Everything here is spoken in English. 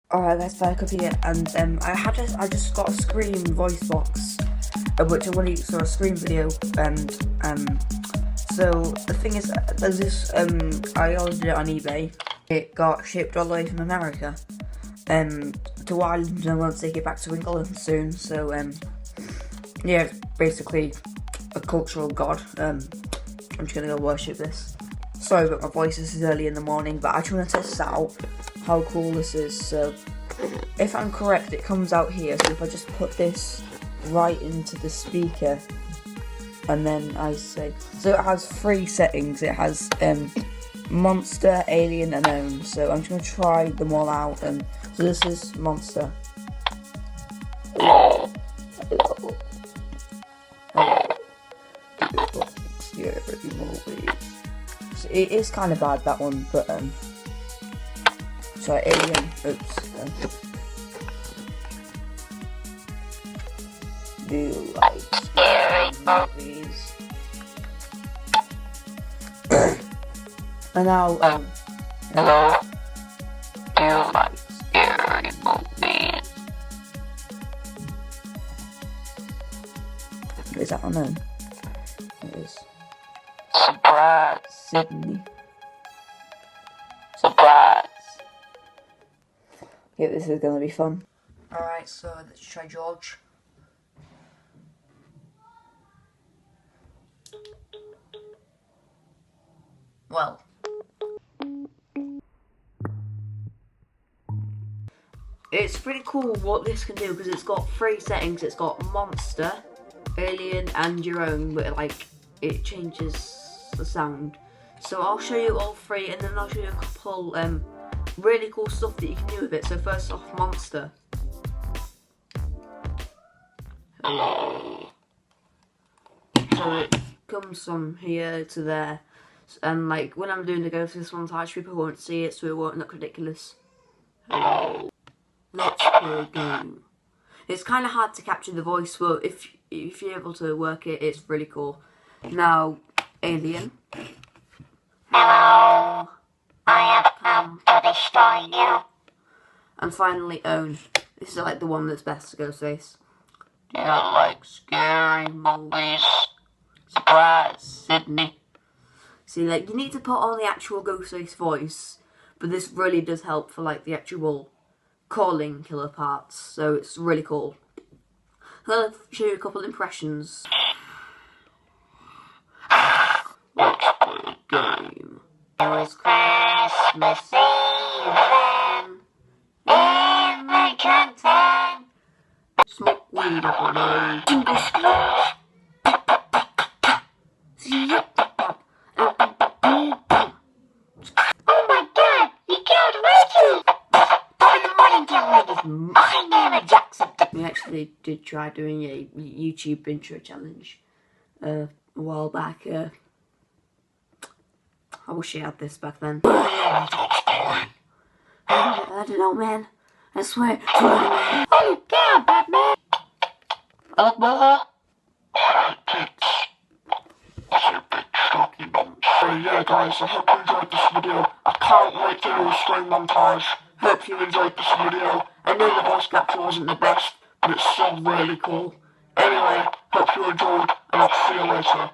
Alright guys, back up here, and I just got a Scream voice box, which I want to use for a Scream video, and so the thing is, there's this, I ordered it on eBay. It got shipped all the way from America, to Ireland, and I want to take it back to England soon, so, yeah, it's basically a cultural god. I'm just gonna go worship this. Sorry about my voice, this is early in the morning, but I just want to test out how cool this is. So if I'm correct, it comes out here. So if I just put this right into the speaker, and then I say, so it has 3 settings. It has monster, alien, and own. So I'm just going to try them all out. And so this is monster. Hello. Hello. Hello. Scary movie. So it is kind of bad, that one, but sorry, alien. Oops. Do you like scary movies? And now, hello. Do you like scary movies? Is that unknown? It is. Surprise, Sydney. Surprise. Yeah, this is gonna be fun. Alright, so let's try George. Well. It's pretty cool what this can do, because it's got 3 settings. It's got monster, alien, and your own, but it changes the sound. So I'll show you all 3, and then I'll show you a couple really cool stuff that you can do with it. So first off, monster. Hello. So it comes from here to there, and when I'm doing the Ghostface montage, people won't see it, so it won't look ridiculous. Hello. Let's play a game. It's kind of hard to capture the voice, but if you're able to work it, it's really cool. Now, alien. Hello. I have come to destroy you. And finally, own. This is the one that's best to Ghostface. Do you like scary movies? Surprise, Sydney. See, you need to put on the actual Ghostface voice, but this really does help for the actual calling killer parts. So it's really cool. I'm gonna show you a couple impressions. Let's play a game. It was Christmas Eve in the canteen. Smoke weed all day. Jingle squeeze. Oh my God! He killed Reggie. My name is Jackson. We actually did try doing a YouTube intro challenge a while back. I wish I had this back then. I don't know, man. I swear. Oh God, Batman! So yeah guys, I hope you enjoyed this video. I can't wait to do a Scream montage. Hope you enjoyed this video. I know the voice capture wasn't the best, but it's still really cool. Anyway, hope you enjoyed, and I'll see you later.